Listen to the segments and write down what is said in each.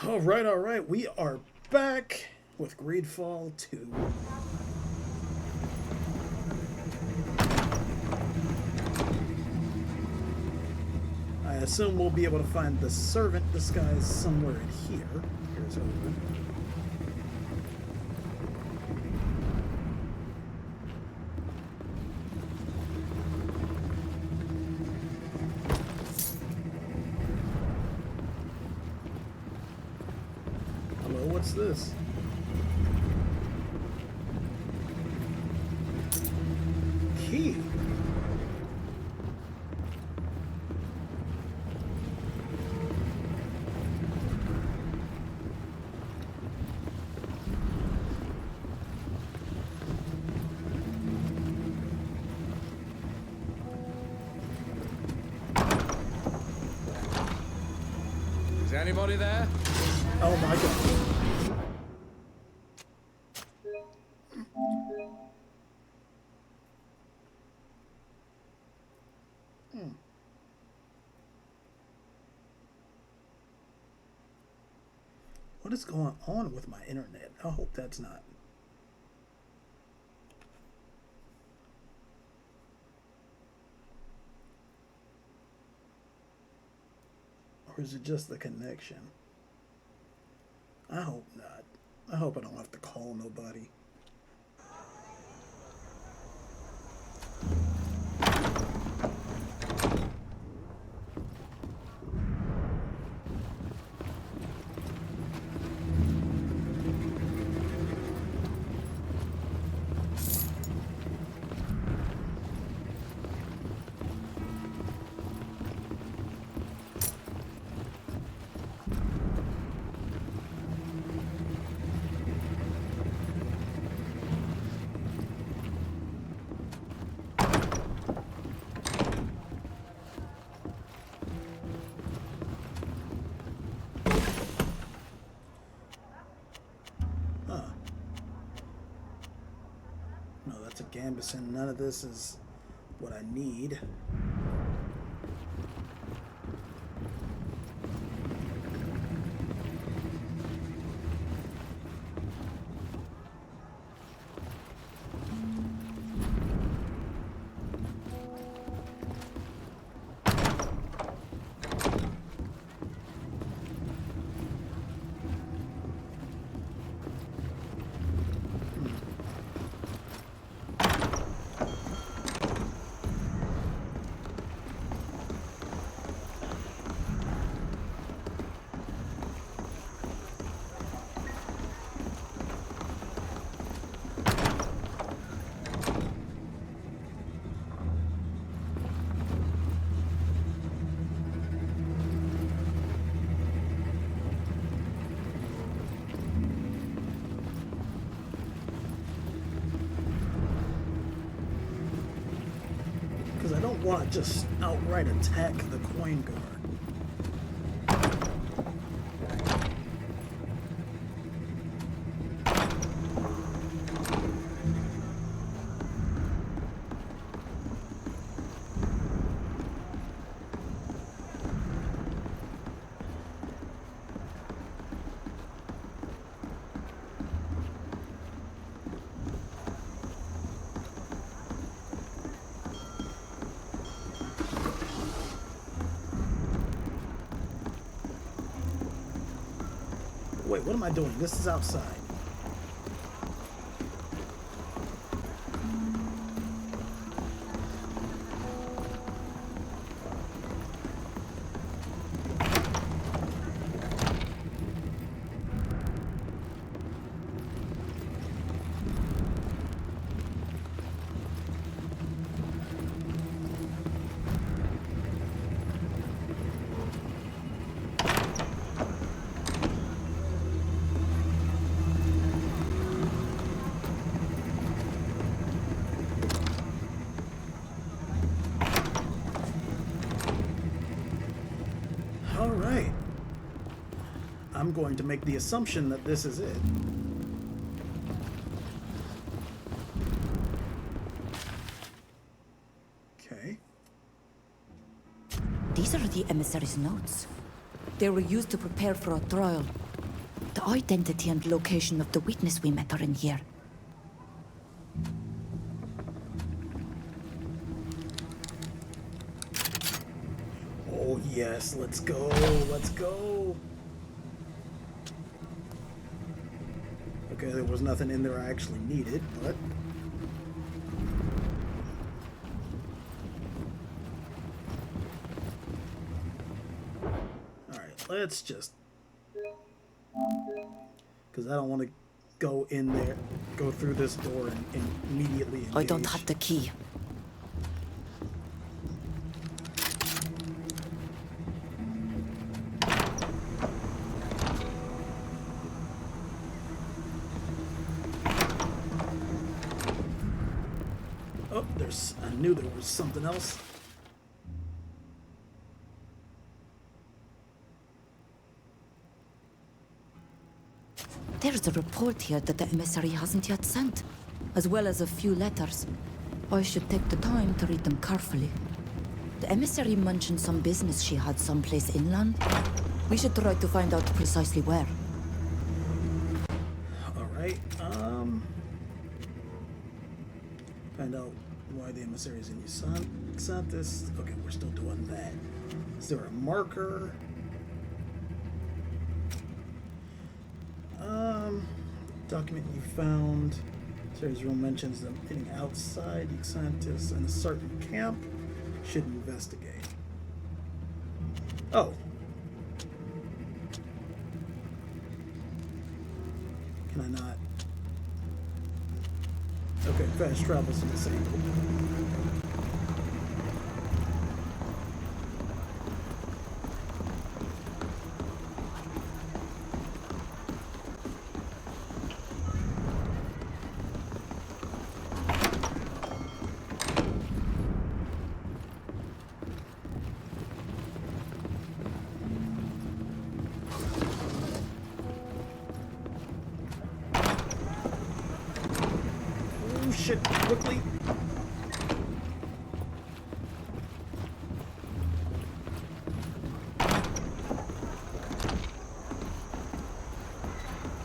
All right. We are back with Greedfall 2. I assume we'll be able to find the servant disguised somewhere in here. Here's open. Hello, what's this? Key. Is anybody there? Oh my god. What is going on with my internet? I hope that's not. Or is it just the connection? I hope not. I hope I don't have to call nobody. No, that's a Gambison. None of this is what I need. Because I don't want to just outright attack the coin guard. Wait, what am I doing? This is outside. All right. I'm going to make the assumption that this is it. Okay. These are the emissary's notes. They were used to prepare for a trial. The identity and location of the witness we met are in here. Oh yes, let's go, let's go. Okay, there was nothing in there I actually needed, but... Alright, let's just... Because I don't want to go in there, go through this door and immediately engage. I don't have the key. Oh, I knew there was something else. There's a report here that the emissary hasn't yet sent, as well as a few letters. I should take the time to read them carefully. The emissary mentioned some business she had someplace inland. We should try to find out precisely where. Alright, find out why the emissary is in Usantis. Okay, we're still doing that. Is there a marker? Document you found. Series room mentions them hitting outside Usantis in a certain camp. Should investigate. Oh. Can I not? Okay, fast travel's disabled. Shit, quickly.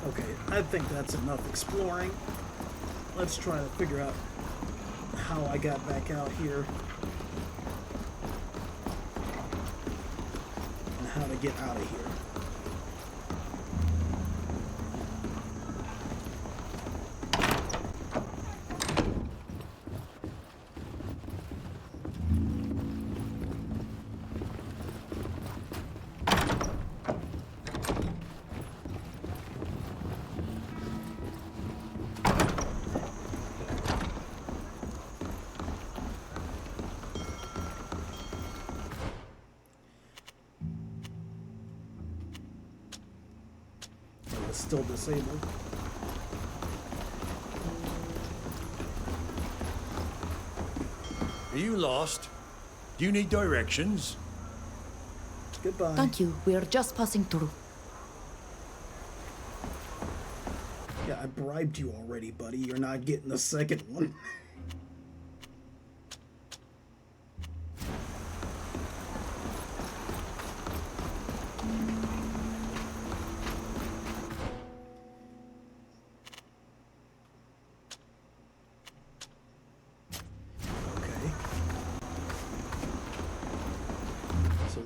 Okay, I think that's enough exploring. Let's try to figure out how I got back out here and how to get out of here. Still disabled. Are you lost? Do you need directions? Goodbye. Thank you. We are just passing through. Yeah, I bribed you already, buddy. You're not getting the second one.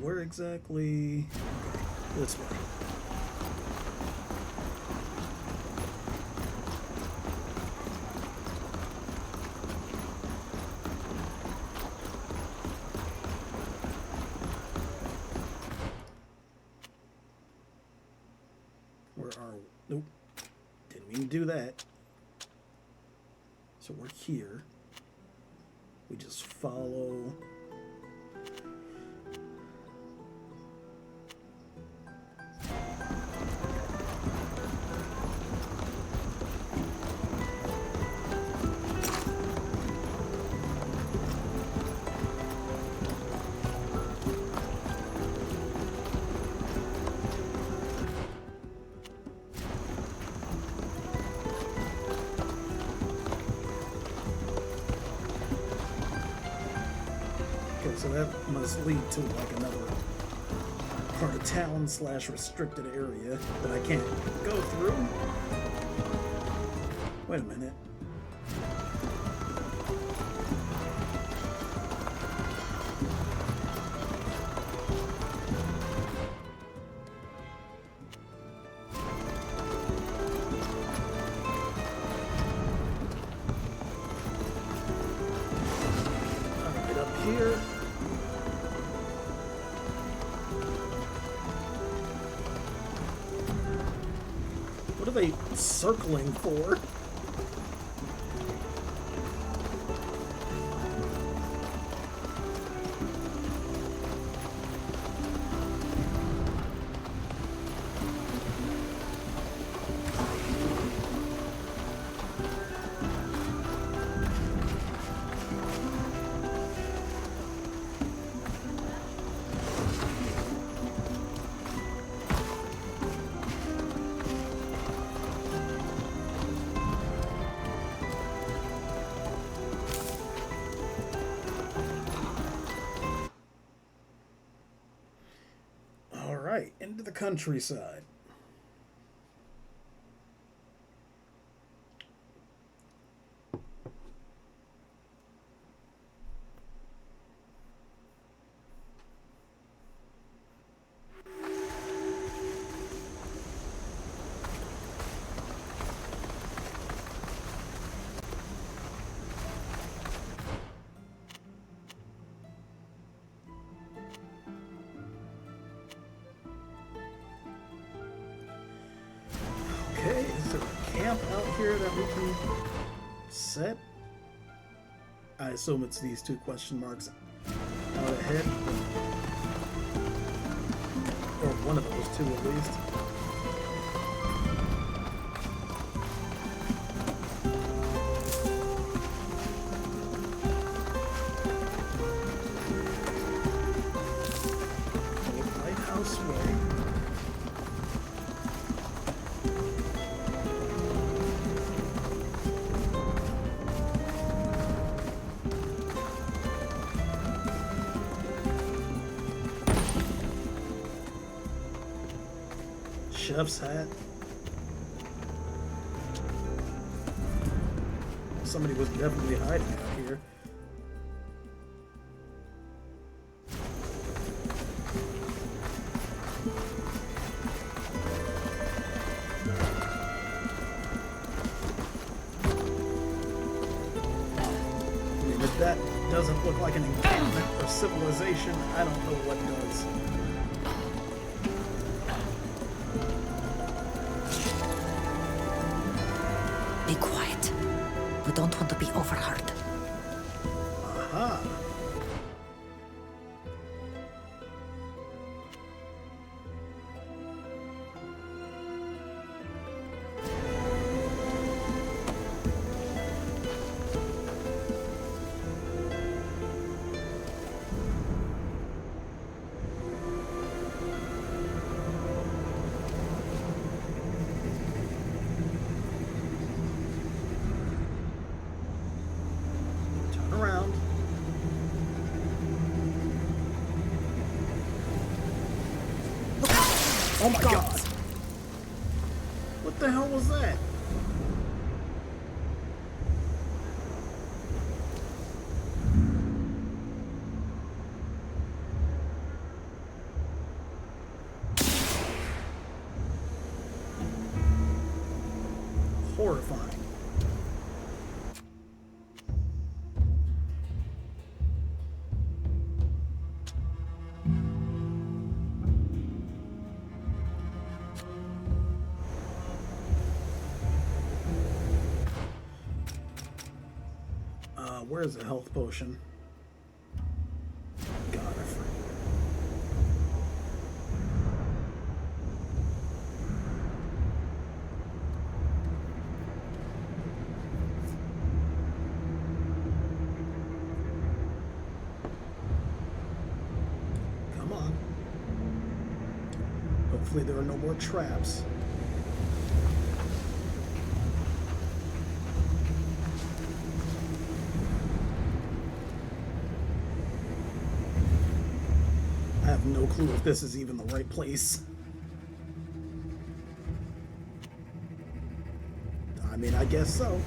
Where exactly? Okay, this way. Where are we? Nope. Didn't mean to do that. So we're here. We just follow. So that must lead to like another part of town / restricted area that I can't go through. Wait a minute. I'll get up here. What are they circling for? Into the countryside. Okay, is there a camp out here that we can set? I assume it's these two question marks out ahead. Or one of those two at least. Lighthouse Way. Chef's hat. Somebody was definitely hiding out here. I mean, if that doesn't look like an encampment or civilization, I don't know what does. Be quiet. We don't want to be overheard. Aha. Turn around. Oh my God! What the hell was that? Horrifying. Where's the health potion? God, I forgot. Come on. Hopefully there are no more traps. have no clue if this is even the right place. I mean, I guess so.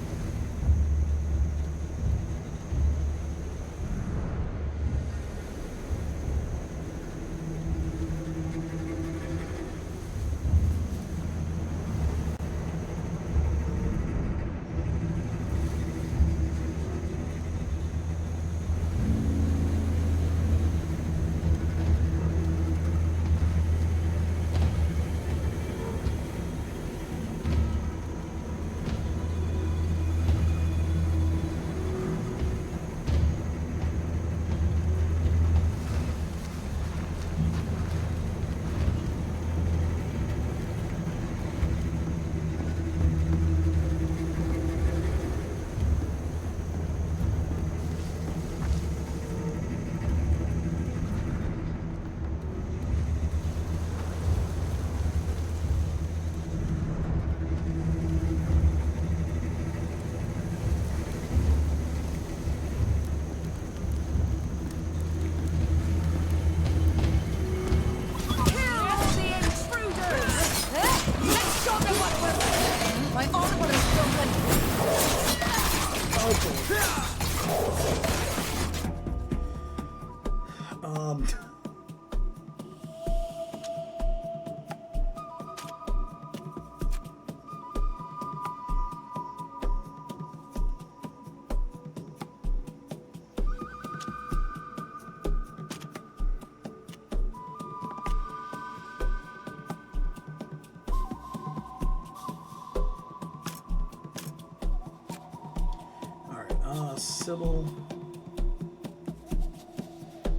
Sybil.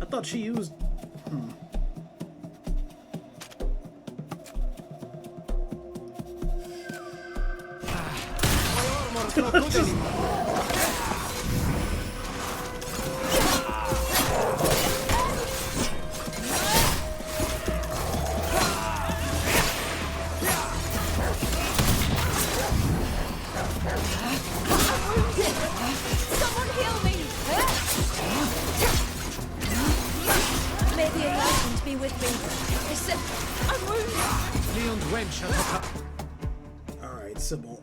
I thought she used. Alright, Sybil.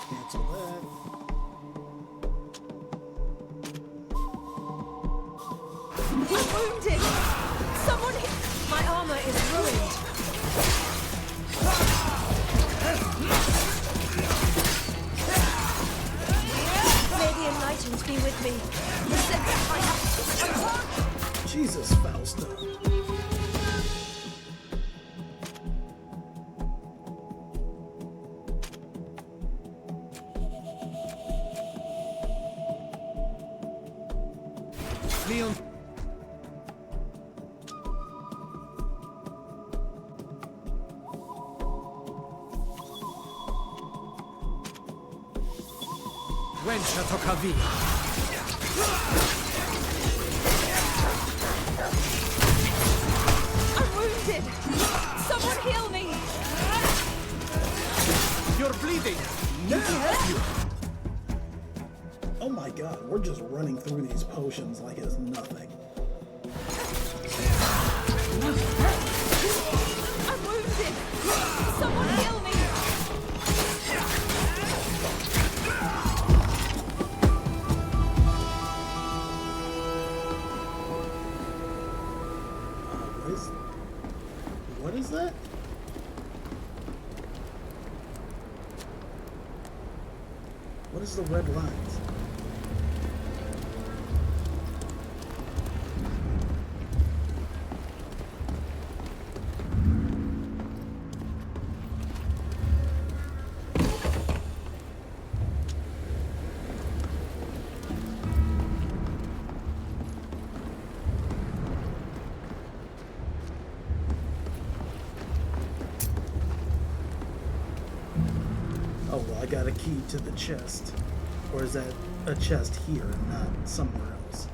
Cancel that. I'm wounded! Someone hit! My armor is ruined! May the enlightened be with me. Listen, I have... Jesus, Fausta. Leon. Quencha tocca via. I'm wounded! Someone heal me! You're bleeding. Let me help you. Oh my god, we're just running through these potions like it's nothing. I'm wounded! Someone heal me! What is that? What is the red lines? Oh, well, I got a key to the chest. Or is that a chest here and not somewhere else?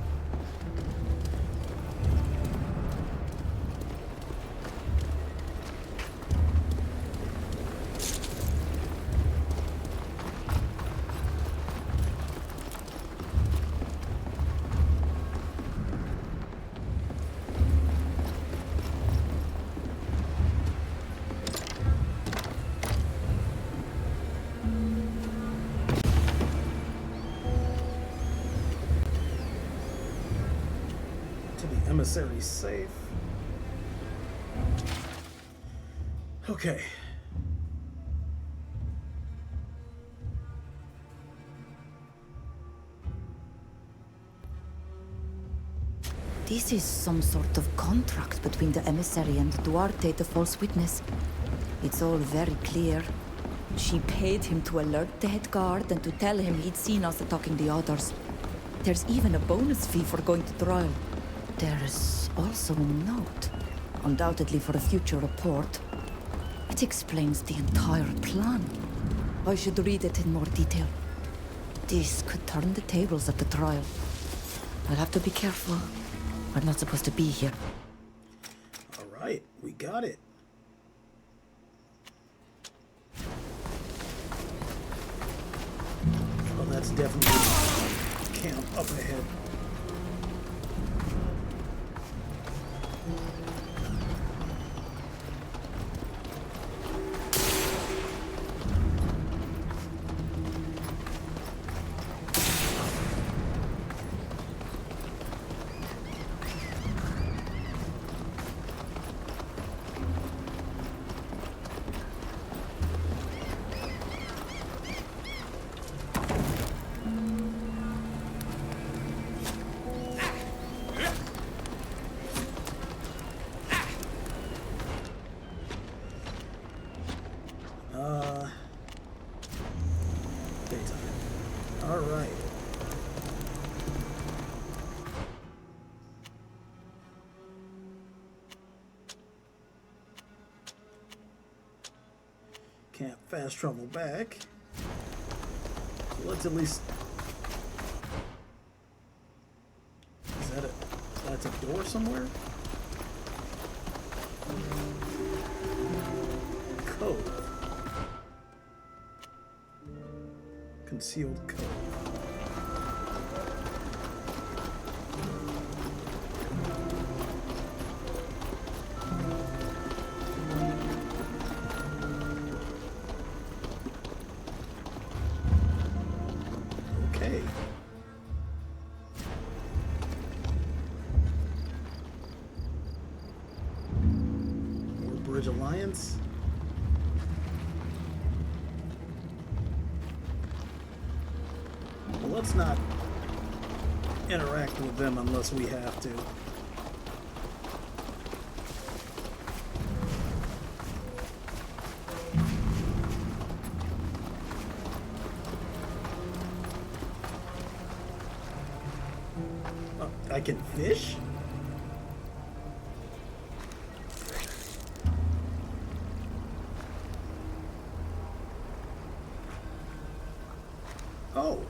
emissary safe. Okay. This is some sort of contract between the emissary and Duarte, the false witness. It's all very clear. She paid him to alert the head guard and to tell him he'd seen us attacking the others. There's even a bonus fee for going to trial. There's also a note, undoubtedly for a future report. It explains the entire plan. I should read it in more detail. This could turn the tables at the trial. I'll have to be careful. I'm not supposed to be here. All right, we got it. Well, that's definitely camp up ahead. Daytime. All right. Can't fast travel back. So let's at least. Is that that's a door somewhere? Code. Concealed code. Okay. More Bridge Alliance. Well, let's not interact with them unless we have to. Oh, I can fish? Oh.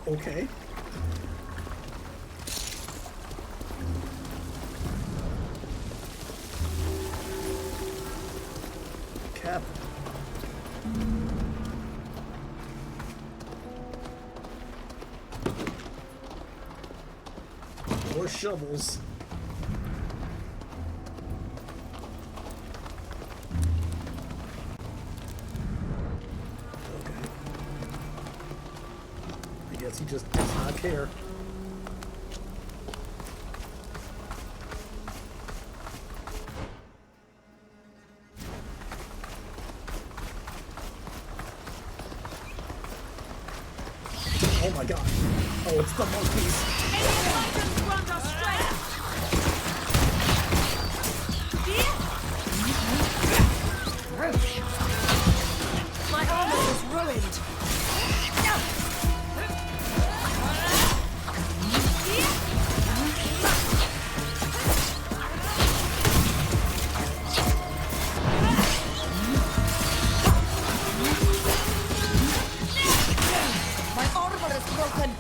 Okay. Cabin. More shovels. He just does not care. Oh my god. Oh, it's the monkeys. My armor is ruined. My armor is broken.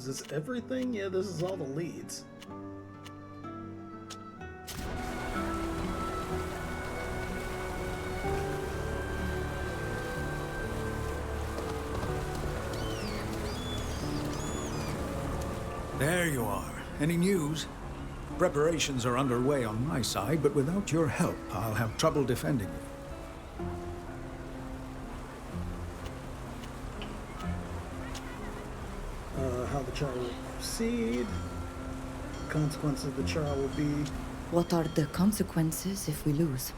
Is this everything? Yeah, this is all the leads. There you are. Any news? Preparations are underway on my side, but without your help, I'll have trouble defending you. How the trial will proceed. The consequences of the trial will be... What are the consequences if we lose?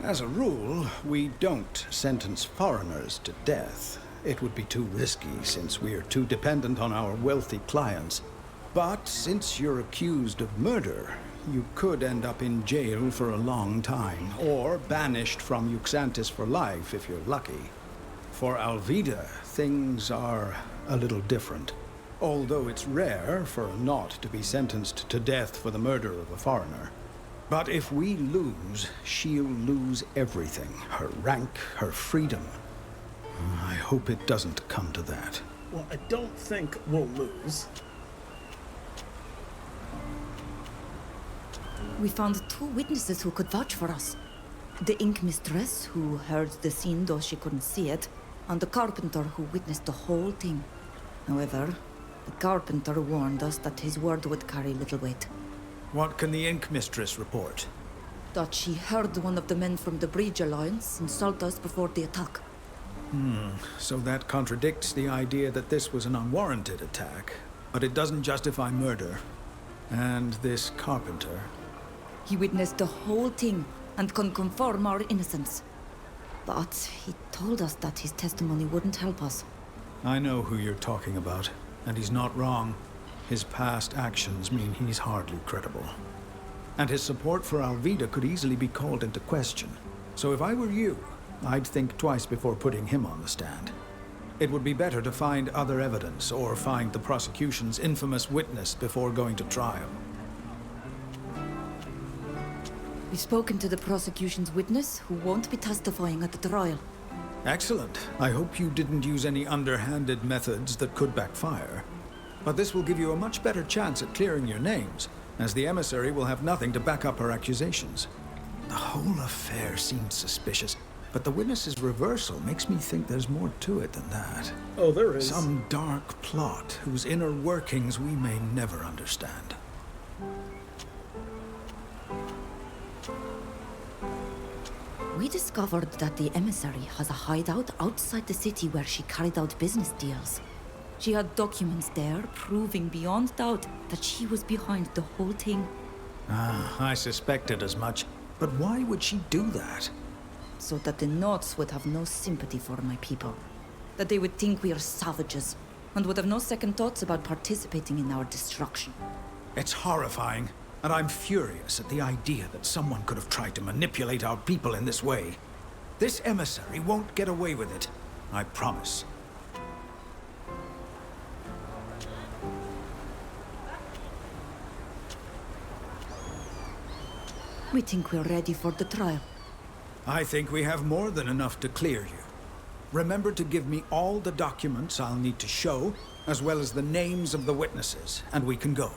As a rule, we don't sentence foreigners to death. It would be too risky since we're too dependent on our wealthy clients. But since you're accused of murder, you could end up in jail for a long time, or banished from Yuxantis for life if you're lucky. For Alvida, things are a little different. Although it's rare for a Naut to be sentenced to death for the murder of a foreigner. But if we lose, she'll lose everything. Her rank, her freedom. I hope it doesn't come to that. Well, I don't think we'll lose. We found 2 witnesses who could vouch for us. The ink mistress, who heard the scene though she couldn't see it, and the carpenter who witnessed the whole thing. However, the carpenter warned us that his word would carry little weight. What can the Ink Mistress report? That she heard one of the men from the Bridge Alliance insult us before the attack. So that contradicts the idea that this was an unwarranted attack, but it doesn't justify murder. And this carpenter... He witnessed the whole thing and can confirm our innocence. But he told us that his testimony wouldn't help us. I know who you're talking about, and he's not wrong. His past actions mean he's hardly credible. And his support for Alvida could easily be called into question. So if I were you, I'd think twice before putting him on the stand. It would be better to find other evidence, or find the prosecution's infamous witness before going to trial. We've spoken to the prosecution's witness, who won't be testifying at the trial. Excellent. I hope you didn't use any underhanded methods that could backfire. But this will give you a much better chance at clearing your names, as the emissary will have nothing to back up her accusations. The whole affair seems suspicious, but the witness's reversal makes me think there's more to it than that. Oh, there is. Some dark plot whose inner workings we may never understand. We discovered that the emissary has a hideout outside the city where she carried out business deals. She had documents there proving beyond doubt that she was behind the whole thing. I suspected as much. But why would she do that? So that the Nauts would have no sympathy for my people. That they would think we are savages, and would have no second thoughts about participating in our destruction. It's horrifying, and I'm furious at the idea that someone could have tried to manipulate our people in this way. This emissary won't get away with it, I promise. We think we're ready for the trial. I think we have more than enough to clear you. Remember to give me all the documents I'll need to show, as well as the names of the witnesses, and we can go.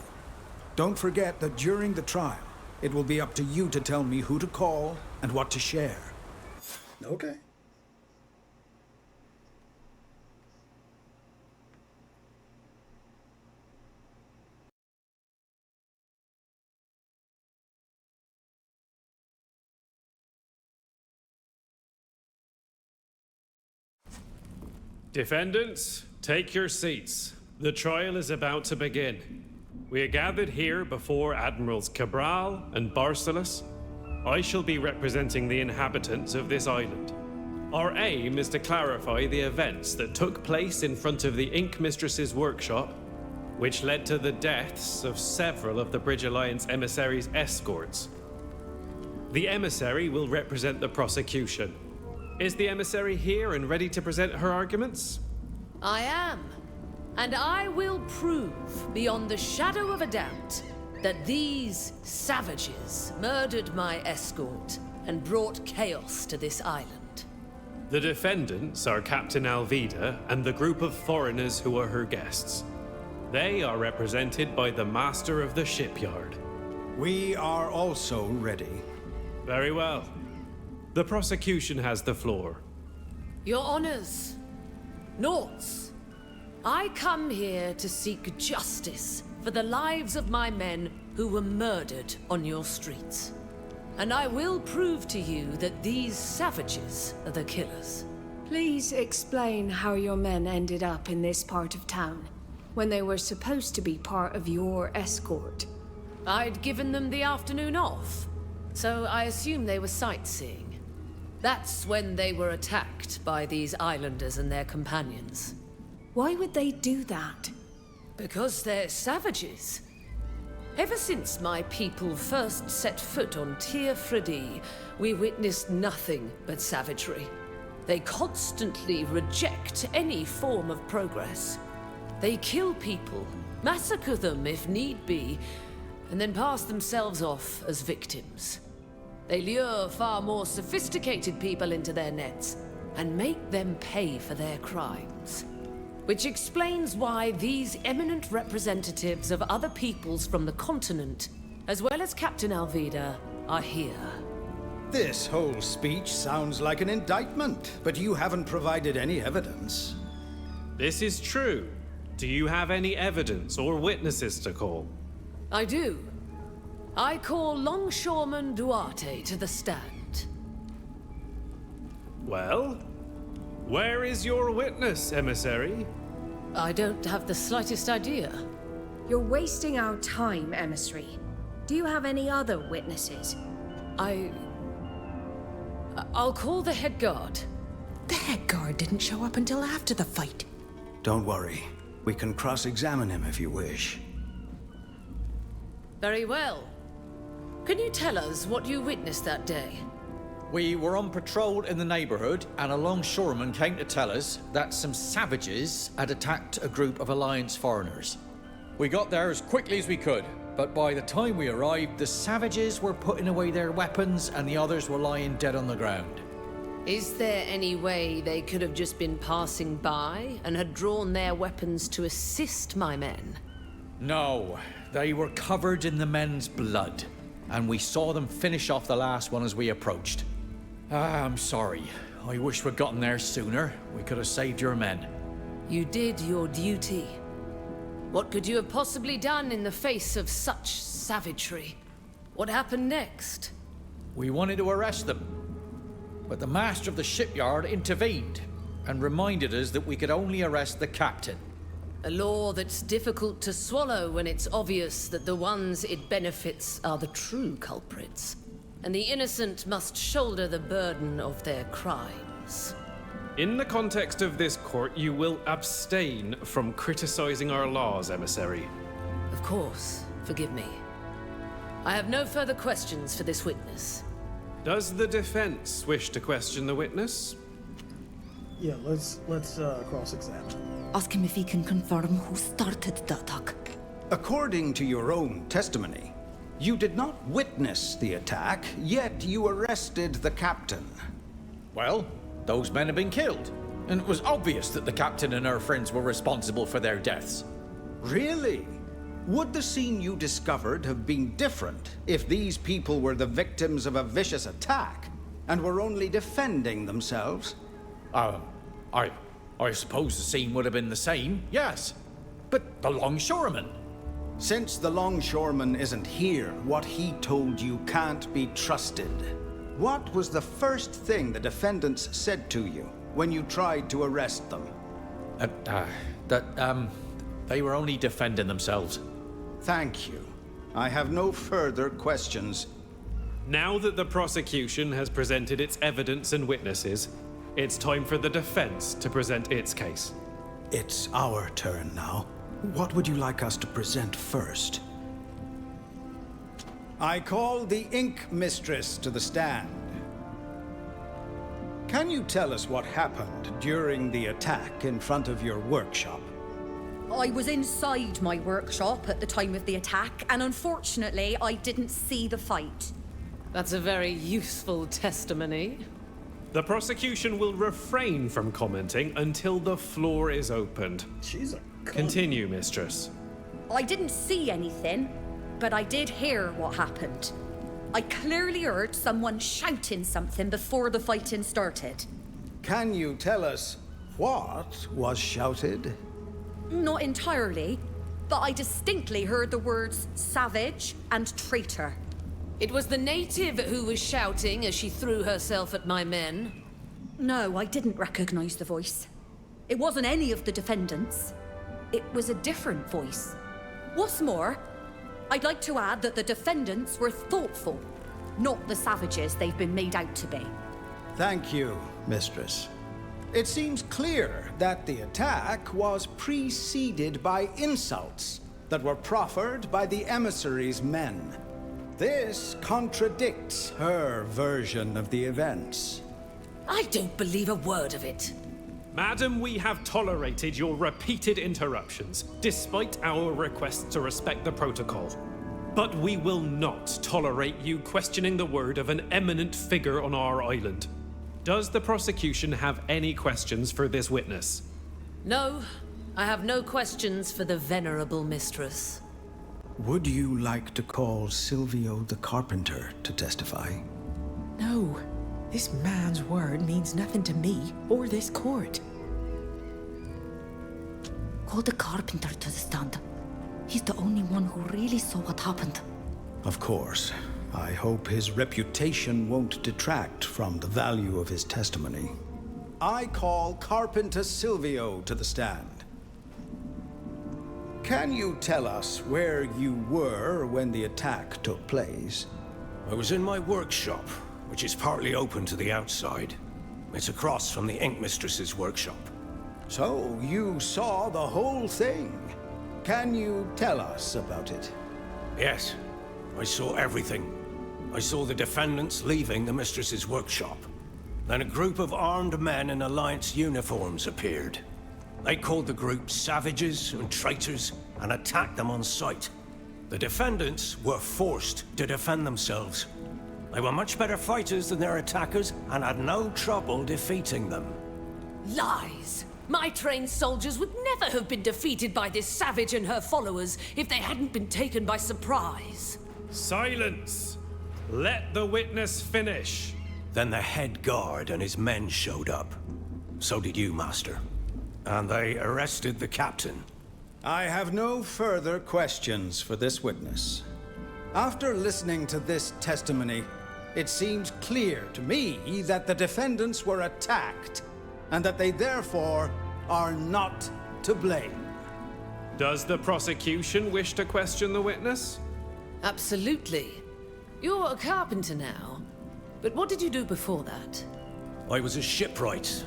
Don't forget that during the trial, it will be up to you to tell me who to call and what to share. Okay. Defendants, take your seats. The trial is about to begin. We are gathered here before Admirals Cabral and Barcelos. I shall be representing the inhabitants of this island. Our aim is to clarify the events that took place in front of the Ink Mistress's workshop, which led to the deaths of several of the Bridge Alliance emissaries' escorts. The emissary will represent the prosecution. Is the emissary here and ready to present her arguments? I am. And I will prove, beyond the shadow of a doubt, that these savages murdered my escort and brought chaos to this island. The defendants are Captain Alvida and the group of foreigners who are her guests. They are represented by the master of the shipyard. We are also ready. Very well. The prosecution has the floor. Your honors, Noughts, I come here to seek justice for the lives of my men who were murdered on your streets. And I will prove to you that these savages are the killers. Please explain how your men ended up in this part of town, when they were supposed to be part of your escort. I'd given them the afternoon off, so I assume they were sightseeing. That's when they were attacked by these islanders and their companions. Why would they do that? Because they're savages. Ever since my people first set foot on Tir Fredi, we witnessed nothing but savagery. They constantly reject any form of progress. They kill people, massacre them if need be, and then pass themselves off as victims. They lure far more sophisticated people into their nets and make them pay for their crimes. Which explains why these eminent representatives of other peoples from the continent, as well as Captain Alvida, are here. This whole speech sounds like an indictment, but you haven't provided any evidence. This is true. Do you have any evidence or witnesses to call? I do. I call Longshoreman Duarte to the stand. Well, where is your witness, emissary? I don't have the slightest idea. You're wasting our time, emissary. Do you have any other witnesses? I'll call the head guard. The head guard didn't show up until after the fight. Don't worry. We can cross-examine him if you wish. Very well. Can you tell us what you witnessed that day? We were on patrol in the neighborhood, and a longshoreman came to tell us that some savages had attacked a group of Alliance foreigners. We got there as quickly as we could, but by the time we arrived, the savages were putting away their weapons and the others were lying dead on the ground. Is there any way they could have just been passing by and had drawn their weapons to assist my men? No, they were covered in the men's blood, and we saw them finish off the last one as we approached. I'm sorry. I wish we'd gotten there sooner. We could have saved your men. You did your duty. What could you have possibly done in the face of such savagery? What happened next? We wanted to arrest them, but the master of the shipyard intervened and reminded us that we could only arrest the captain. A law that's difficult to swallow when it's obvious that the ones it benefits are the true culprits, and the innocent must shoulder the burden of their crimes. In the context of this court, you will abstain from criticizing our laws, emissary. Of course, forgive me. I have no further questions for this witness. Does the defense wish to question the witness? Yeah, let's cross-examine. Ask him if he can confirm who started the attack. According to your own testimony, you did not witness the attack, yet you arrested the captain. Well, those men had been killed, and it was obvious that the captain and her friends were responsible for their deaths. Really? Would the scene you discovered have been different if these people were the victims of a vicious attack and were only defending themselves? I suppose the scene would have been the same, yes. But the longshoreman? Since the longshoreman isn't here, what he told you can't be trusted. What was the first thing the defendants said to you when you tried to arrest them? They were only defending themselves. Thank you. I have no further questions. Now that the prosecution has presented its evidence and witnesses, it's time for the defense to present its case. It's our turn now. What would you like us to present first? I call the Ink Mistress to the stand. Can you tell us what happened during the attack in front of your workshop? I was inside my workshop at the time of the attack, and unfortunately, I didn't see the fight. That's a very useful testimony. The prosecution will refrain from commenting until the floor is opened. She's a Continue, mistress. I didn't see anything, but I did hear what happened. I clearly heard someone shouting something before the fighting started. Can you tell us what was shouted? Not entirely, but I distinctly heard the words savage and traitor. It was the native who was shouting as she threw herself at my men. No, I didn't recognize the voice. It wasn't any of the defendants. It was a different voice. What's more, I'd like to add that the defendants were thoughtful, not the savages they've been made out to be. Thank you, mistress. It seems clear that the attack was preceded by insults that were proffered by the emissary's men. This contradicts her version of the events. I don't believe a word of it. Madam, we have tolerated your repeated interruptions, despite our requests to respect the protocol. But we will not tolerate you questioning the word of an eminent figure on our island. Does the prosecution have any questions for this witness? No, I have no questions for the venerable mistress. Would you like to call Silvio the carpenter to testify? No. This man's word means nothing to me or this court. Call the carpenter to the stand. He's the only one who really saw what happened. Of course. I hope his reputation won't detract from the value of his testimony. I call Carpenter Silvio to the stand. Can you tell us where you were when the attack took place? I was in my workshop, which is partly open to the outside. It's across from the ink mistress's workshop. So you saw the whole thing. Can you tell us about it? Yes, I saw everything. I saw the defendants leaving the mistress's workshop. Then a group of armed men in Alliance uniforms appeared. They called the group savages and traitors and attacked them on sight. The defendants were forced to defend themselves. They were much better fighters than their attackers and had no trouble defeating them. Lies! My trained soldiers would never have been defeated by this savage and her followers if they hadn't been taken by surprise. Silence! Let the witness finish. Then the head guard and his men showed up. So did you, Master. And they arrested the captain. I have no further questions for this witness. After listening to this testimony, it seems clear to me that the defendants were attacked, and that they therefore are not to blame. Does the prosecution wish to question the witness? Absolutely. You're a carpenter now. But what did you do before that? I was a shipwright.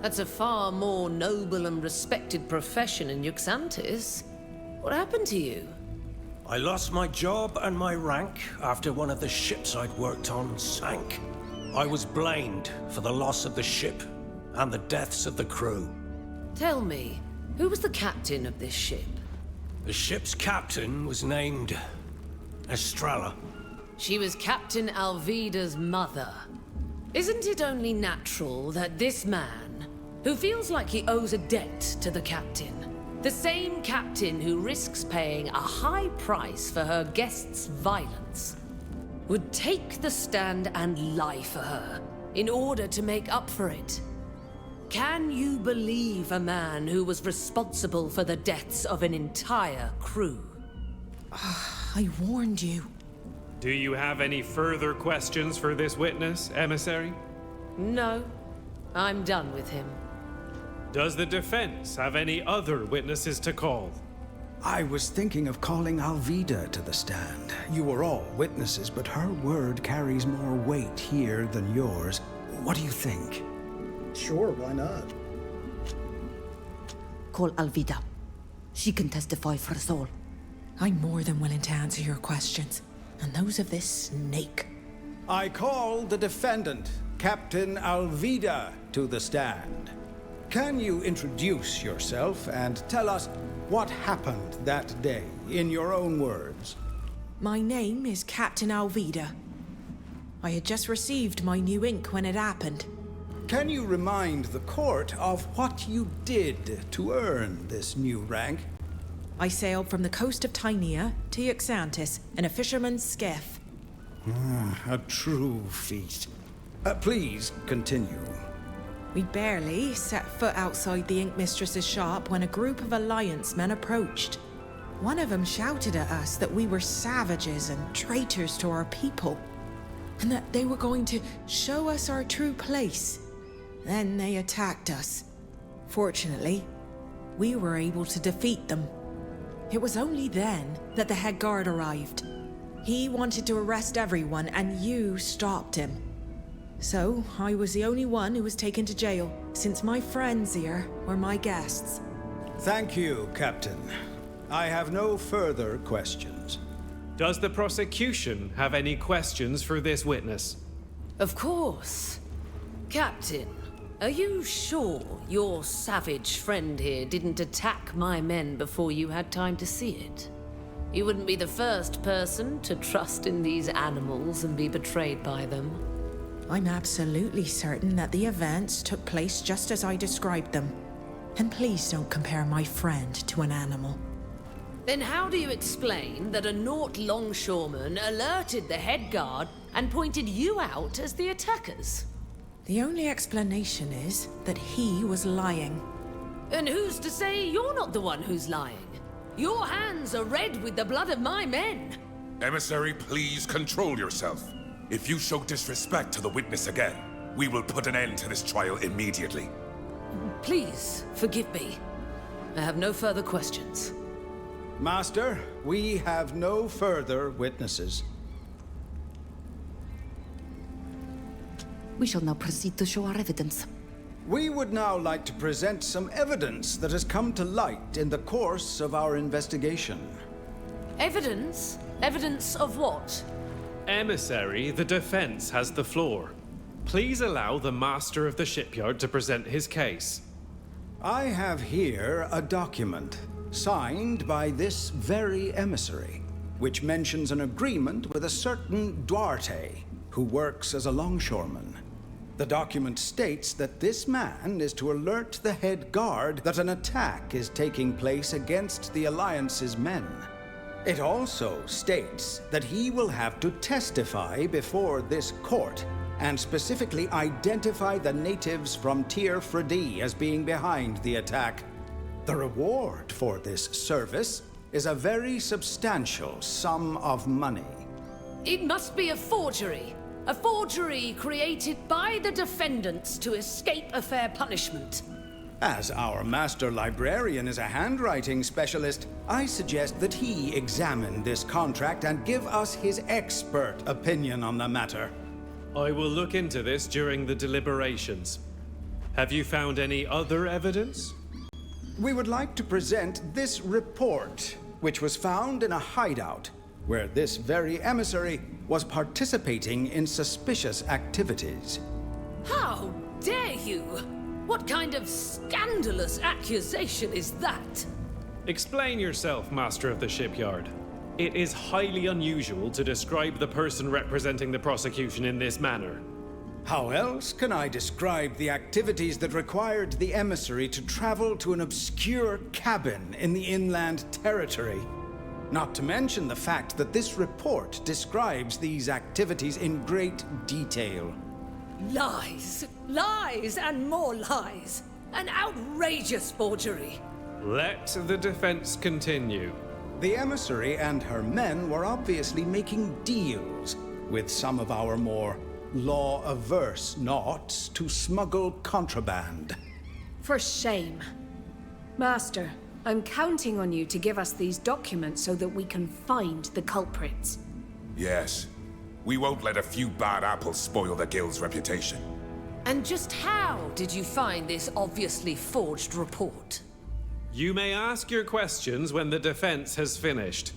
That's a far more noble and respected profession in Yuxantis. What happened to you? I lost my job and my rank after one of the ships I'd worked on sank. I was blamed for the loss of the ship and the deaths of the crew. Tell me, who was the captain of this ship? The ship's captain was named Estrella. She was Captain Alvida's mother. Isn't it only natural that this man, who feels like he owes a debt to the captain, the same captain who risks paying a high price for her guests' violence, would take the stand and lie for her in order to make up for it? Can you believe a man who was responsible for the deaths of an entire crew? I warned you. Do you have any further questions for this witness, emissary? No, I'm done with him. Does the defense have any other witnesses to call? I was thinking of calling Alvida to the stand. You were all witnesses, but her word carries more weight here than yours. What do you think? Sure, why not? Call Alvida. She can testify for us all. I'm more than willing to answer your questions. And those of this snake. I call the defendant, Captain Alvida, to the stand. Can you introduce yourself and tell us what happened that day, in your own words? My name is Captain Alvida. I had just received my new ink when it happened. Can you remind the court of what you did to earn this new rank? I sailed from the coast of Tynea to Yaxantis in a fisherman's skiff. A true feat. Please continue. We barely set foot outside the Ink Mistress's shop when a group of Alliance men approached. One of them shouted at us that we were savages and traitors to our people, and that they were going to show us our true place. Then they attacked us. Fortunately, we were able to defeat them. It was only then that the head guard arrived. He wanted to arrest everyone, and you stopped him. So, I was the only one who was taken to jail, since my friends here were my guests. Thank you, Captain. I have no further questions. Does the prosecution have any questions for this witness? Of course. Captain, are you sure your savage friend here didn't attack my men before you had time to see it? You wouldn't be the first person to trust in these animals and be betrayed by them. I'm absolutely certain that the events took place just as I described them. And please don't compare my friend to an animal. Then how do you explain that a Naut longshoreman alerted the head guard and pointed you out as the attackers? The only explanation is that he was lying. And who's to say you're not the one who's lying? Your hands are red with the blood of my men. Emissary, please control yourself. If you show disrespect to the witness again, we will put an end to this trial immediately. Please, forgive me. I have no further questions. Master, we have no further witnesses. We shall now proceed to show our evidence. We would now like to present some evidence that has come to light in the course of our investigation. Evidence? Evidence of what? Emissary, the defense has the floor. Please allow the master of the shipyard to present his case. I have here a document signed by this very emissary, which mentions an agreement with a certain Duarte, who works as a longshoreman. The document states that this man is to alert the head guard that an attack is taking place against the Alliance's men. It also states that he will have to testify before this court and specifically identify the natives from Tir Fredi as being behind the attack. The reward for this service is a very substantial sum of money. It must be a forgery. A forgery created by the defendants to escape a fair punishment. As our master librarian is a handwriting specialist, I suggest that he examine this contract and give us his expert opinion on the matter. I will look into this during the deliberations. Have you found any other evidence? We would like to present this report, which was found in a hideout, where this very emissary was participating in suspicious activities. How dare you? What kind of scandalous accusation is that? Explain yourself, master of the shipyard. It is highly unusual to describe the person representing the prosecution in this manner. How else can I describe the activities that required the emissary to travel to an obscure cabin in the inland territory? Not to mention the fact that this report describes these activities in great detail. Lies, lies, and more lies. An outrageous forgery. Let the defense continue. The emissary and her men were obviously making deals with some of our more law-averse Nauts to smuggle contraband. For shame. Master, I'm counting on you to give us these documents so that we can find the culprits. Yes. We won't let a few bad apples spoil the guild's reputation. And just how did you find this obviously forged report? You may ask your questions when the defense has finished.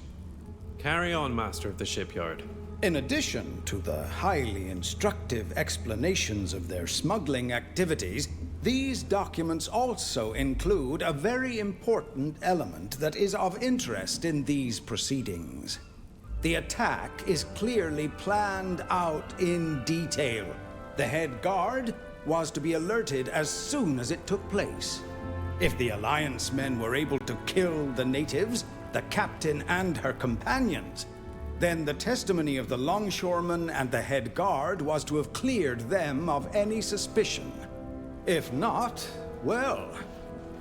Carry on, master of the shipyard. In addition to the highly instructive explanations of their smuggling activities, these documents also include a very important element that is of interest in these proceedings. The attack is clearly planned out in detail. The head guard was to be alerted as soon as it took place. If the Alliance men were able to kill the natives, the captain and her companions, then the testimony of the longshoreman and the head guard was to have cleared them of any suspicion. If not, well,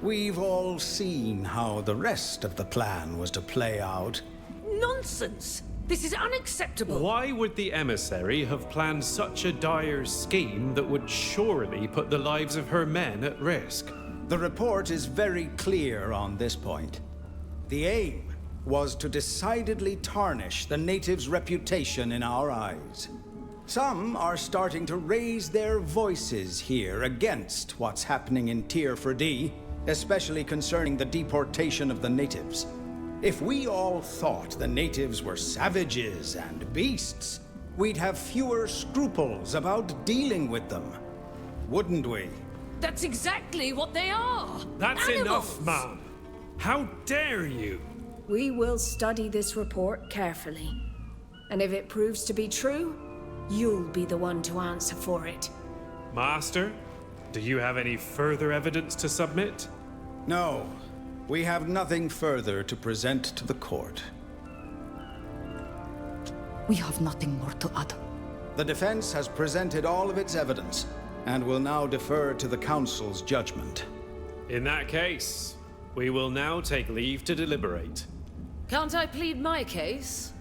we've all seen how the rest of the plan was to play out. Nonsense! This is unacceptable! Why would the emissary have planned such a dire scheme that would surely put the lives of her men at risk? The report is very clear on this point. The aim was to decidedly tarnish the natives' reputation in our eyes. Some are starting to raise their voices here against what's happening in Tier 4D, especially concerning the deportation of the natives. If we all thought the natives were savages and beasts, we'd have fewer scruples about dealing with them, wouldn't we? That's exactly what they are! That's Animals. enough, ma'am! How dare you! We will study this report carefully. And if it proves to be true, you'll be the one to answer for it. Master, do you have any further evidence to submit? No, we have nothing further to present to the court. We have nothing more to add. The defense has presented all of its evidence, and will now defer to the Council's judgment. In that case, we will now take leave to deliberate. Can't I plead my case?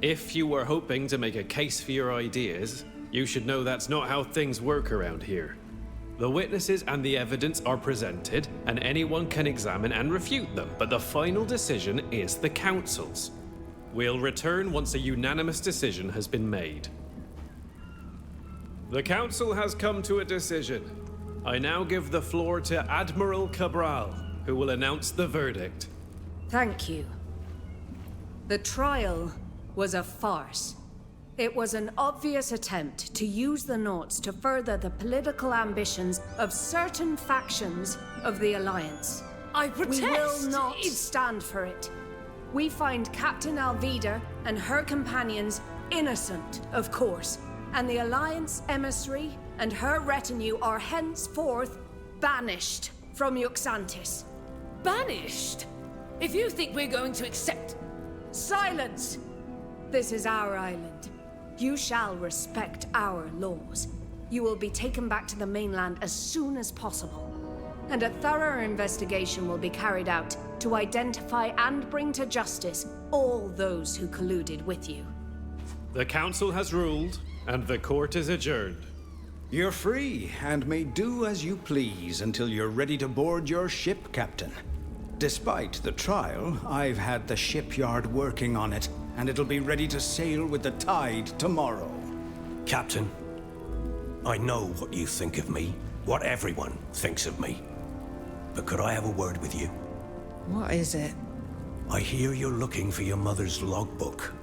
If you were hoping to make a case for your ideas, you should know that's not how things work around here. The witnesses and the evidence are presented, and anyone can examine and refute them, but the final decision is the Council's. We'll return once a unanimous decision has been made. The Council has come to a decision. I now give the floor to Admiral Cabral, who will announce the verdict. Thank you. The trial was a farce. It was an obvious attempt to use the Nauts to further the political ambitions of certain factions of the Alliance. I protest! We will not stand for it. We find Captain Alvida and her companions innocent, of course, and the Alliance emissary and her retinue are henceforth banished from Yuxantis. Banished? If you think we're going to accept... Silence! This is our island. You shall respect our laws. You will be taken back to the mainland as soon as possible. And a thorough investigation will be carried out to identify and bring to justice all those who colluded with you. The Council has ruled, and the court is adjourned. You're free, and may do as you please until you're ready to board your ship, Captain. Despite the trial, I've had the shipyard working on it, and it'll be ready to sail with the tide tomorrow. Captain, I know what you think of me, what everyone thinks of me. But could I have a word with you? What is it? I hear you're looking for your mother's logbook.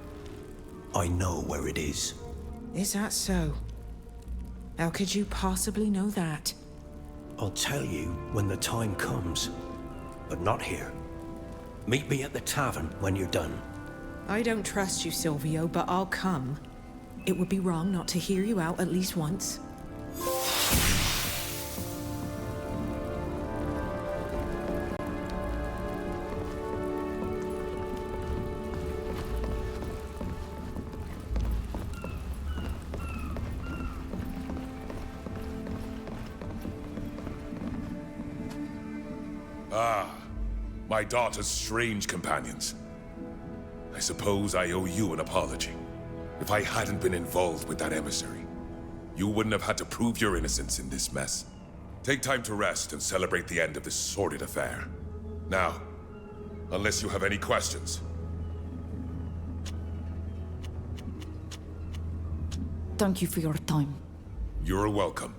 I know where it is. Is that so? How could you possibly know that? I'll tell you when the time comes, but not here. Meet me at the tavern when you're done. I don't trust you, Silvio, but I'll come. It would be wrong not to hear you out at least once. My daughter's strange companions. I suppose I owe you an apology. If I hadn't been involved with that emissary, you wouldn't have had to prove your innocence in this mess. Take time to rest and celebrate the end of this sordid affair. Now, unless you have any questions. Thank you for your time. You're welcome.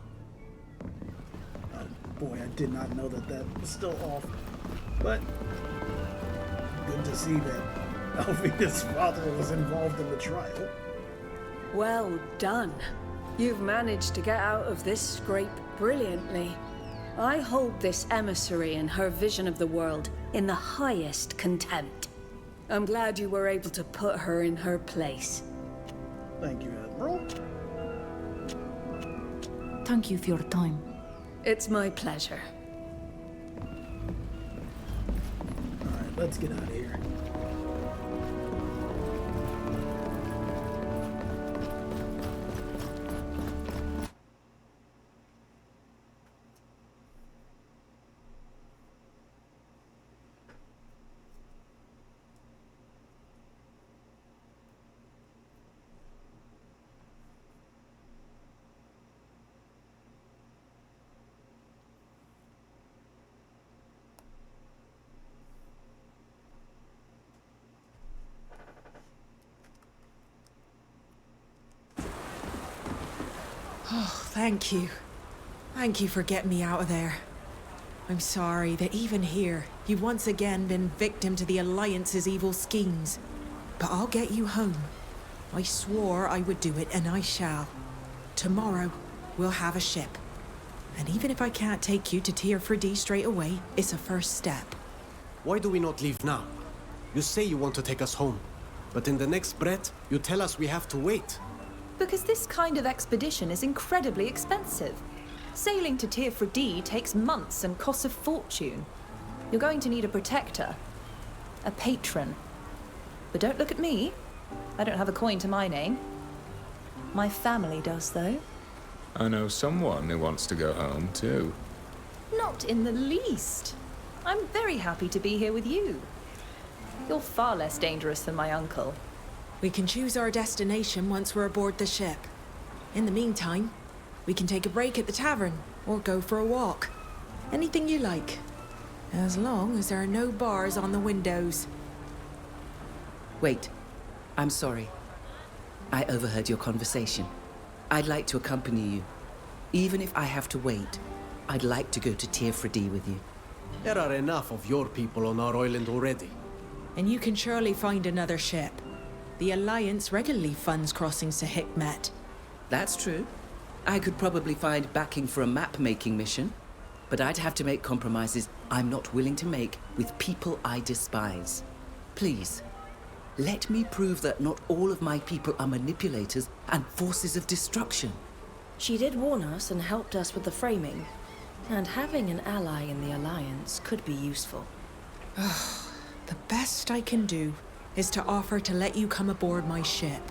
Boy, I did not know that that was still off. But good to see that Alvida's father was involved in the trial. Well done. You've managed to get out of this scrape brilliantly. I hold this emissary and her vision of the world in the highest contempt. I'm glad you were able to put her in her place. Thank you, Admiral. Thank you for your time. It's my pleasure. Alright, let's get out of here. Oh, thank you. Thank you for getting me out of there. I'm sorry that even here, you've once again been victim to the Alliance's evil schemes. But I'll get you home. I swore I would do it, and I shall. Tomorrow, we'll have a ship. And even if I can't take you to Tier 4D straight away, it's a first step. Why do we not leave now? You say you want to take us home, but in the next breath, you tell us we have to wait. Because this kind of expedition is incredibly expensive. Sailing to Tier 4D takes months and costs a fortune. You're going to need a protector. A patron. But don't look at me. I don't have a coin to my name. My family does, though. I know someone who wants to go home, too. Not in the least. I'm very happy to be here with you. You're far less dangerous than my uncle. We can choose our destination once we're aboard the ship. In the meantime, we can take a break at the tavern or go for a walk. Anything you like. As long as there are no bars on the windows. Wait. I'm sorry. I overheard your conversation. I'd like to accompany you. Even if I have to wait, I'd like to go to Tier 4D with you. There are enough of your people on our island already. And you can surely find another ship. The Alliance regularly funds crossings to Hikmet. That's true. I could probably find backing for a map-making mission, but I'd have to make compromises I'm not willing to make with people I despise. Please, let me prove that not all of my people are manipulators and forces of destruction. She did warn us and helped us with the framing, and having an ally in the Alliance could be useful. The best I can do is to offer to let you come aboard my ship.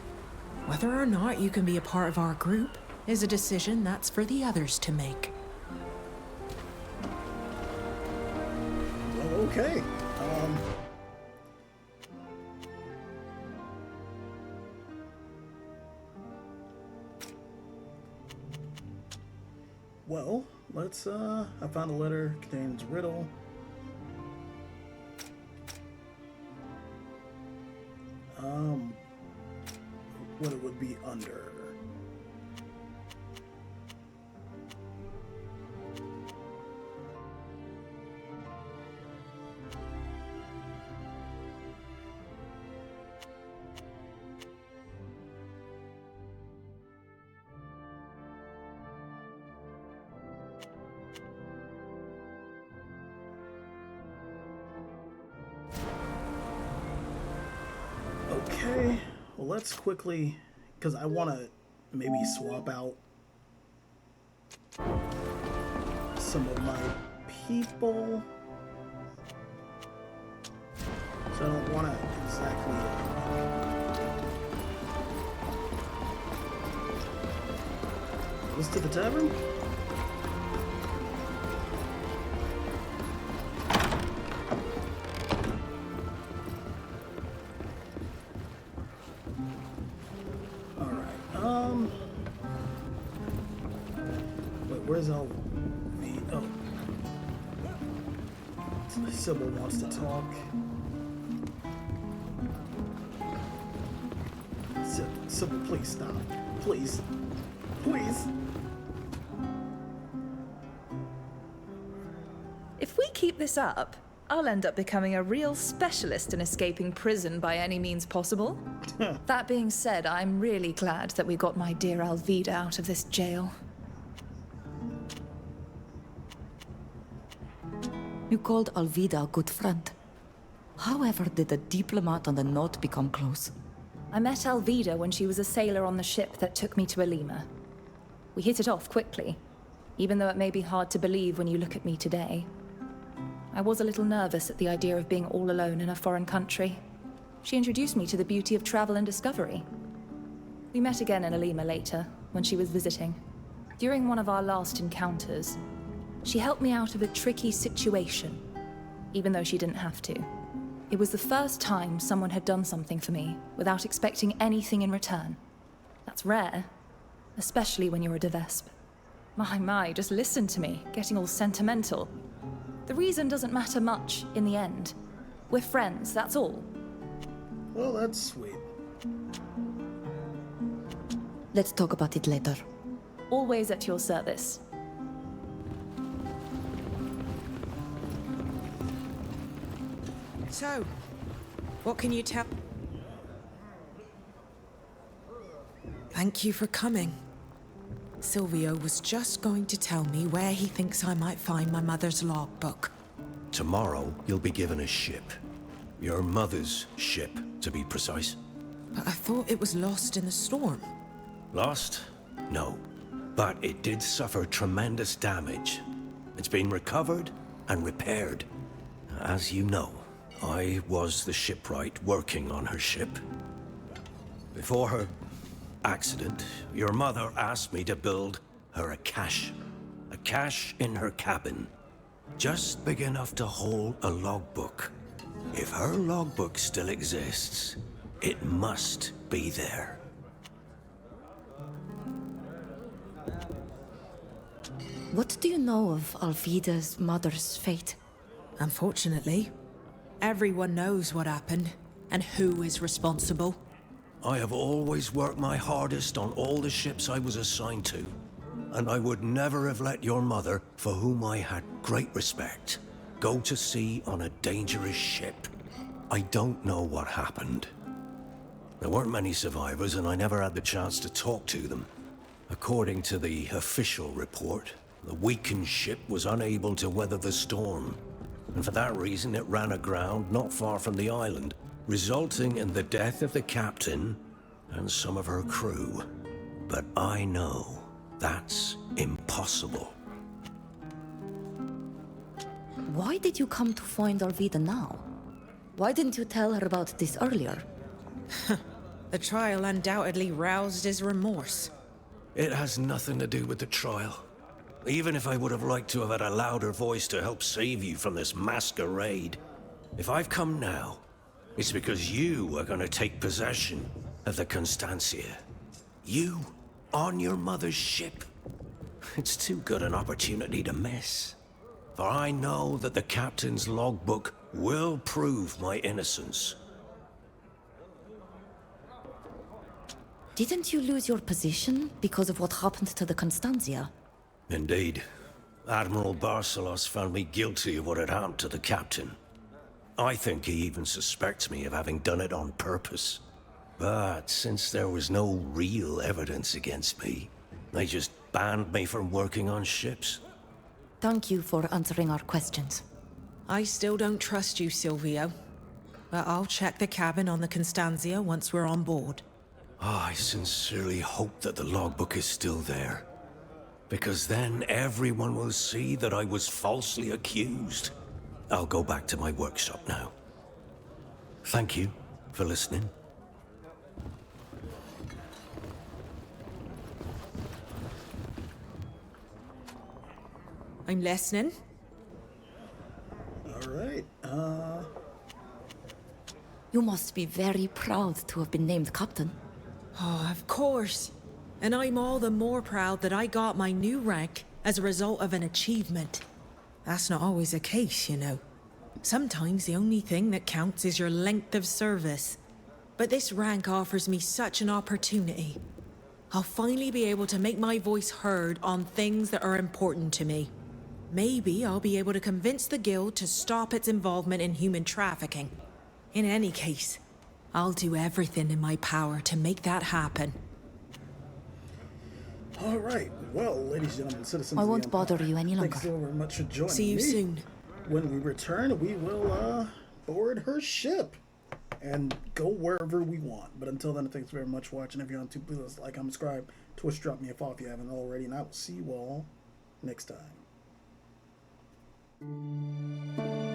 Whether or not you can be a part of our group is a decision that's for the others to make. Well, okay. Well, let's, I found a letter, contains a riddle. What it would be under. Okay, well let's quickly, because I want to maybe swap out some of my people. So I don't want to exactly... Let's to the tavern? Where's Elvi? Oh. Sybil wants to talk. Sybil, please stop. Please. Please. If we keep this up, I'll end up becoming a real specialist in escaping prison by any means possible. That being said, I'm really glad that we got my dear Alvida out of this jail. You called Alvida a good friend. However, did the diplomat and the note become close? I met Alvida when she was a sailor on the ship that took me to Elima. We hit it off quickly. even though it may be hard to believe when you look at me today. I was a little nervous at the idea of being all alone in a foreign country. She introduced me to the beauty of travel and discovery. We met again in Alima later, when she was visiting. During one of our last encounters, she helped me out of a tricky situation, even though she didn't have to. It was the first time someone had done something for me without expecting anything in return. That's rare, especially when you're a Devesp. My, just listen to me, getting all sentimental. The reason doesn't matter much in the end. We're friends, that's all. Well, that's sweet. Let's talk about it later. Always at your service. So, what can you tell? Thank you for coming. Silvio was just going to tell me where he thinks I might find my mother's logbook. Tomorrow, you'll be given a ship. Your mother's ship, to be precise. But I thought it was lost in the storm. Lost? No. But it did suffer tremendous damage. It's been recovered and repaired. As you know, I was the shipwright working on her ship. Before her accident, your mother asked me to build her a cache. A cache in her cabin. Just big enough to hold a logbook. If her logbook still exists, it must be there. What do you know of Alvida's mother's fate? Unfortunately, everyone knows what happened and who is responsible. I have always worked my hardest on all the ships I was assigned to, and I would never have let your mother, for whom I had great respect, go to sea on a dangerous ship. I don't know what happened. There weren't many survivors, and I never had the chance to talk to them. According to the official report, the weakened ship was unable to weather the storm, and for that reason it ran aground not far from the island, resulting in the death of the captain and some of her crew. But I know that's impossible. Why did you come to find Alvida now? Why didn't you tell her about this earlier? The trial undoubtedly roused his remorse. It has nothing to do with the trial. Even if I would have liked to have had a louder voice to help save you from this masquerade, if I've come now, it's because you are going to take possession of the Constancia. You, on your mother's ship. It's too good an opportunity to miss. For I know that the captain's logbook will prove my innocence. Didn't you lose your position because of what happened to the Constantia? Indeed. Admiral Barcelos found me guilty of what had happened to the captain. I think he even suspects me of having done it on purpose. But since there was no real evidence against me, they just banned me from working on ships. Thank you for answering our questions. I still don't trust you, Silvio. But I'll check the cabin on the Constantia once we're on board. I sincerely hope that the logbook is still there. Because then everyone will see that I was falsely accused. I'll go back to my workshop now. Thank you for listening. I'm listening. All right. You must be very proud to have been named captain. Oh, of course. And I'm all the more proud that I got my new rank as a result of an achievement. That's not always the case, you know. Sometimes the only thing that counts is your length of service. But this rank offers me such an opportunity. I'll finally be able to make my voice heard on things that are important to me. Maybe I'll be able to convince the guild to stop its involvement in human trafficking. In any case, I'll do everything in my power to make that happen. All right. Well, ladies, gentlemen, citizens. I of the won't Empire, bother you any longer. Thanks so very much for joining me. See you soon. When we return, we will board her ship and go wherever we want. But until then, thanks very much for watching. If you're on YouTube, please like, comment, subscribe, Twitch, drop me a follow if you haven't already, and I will see you all next time.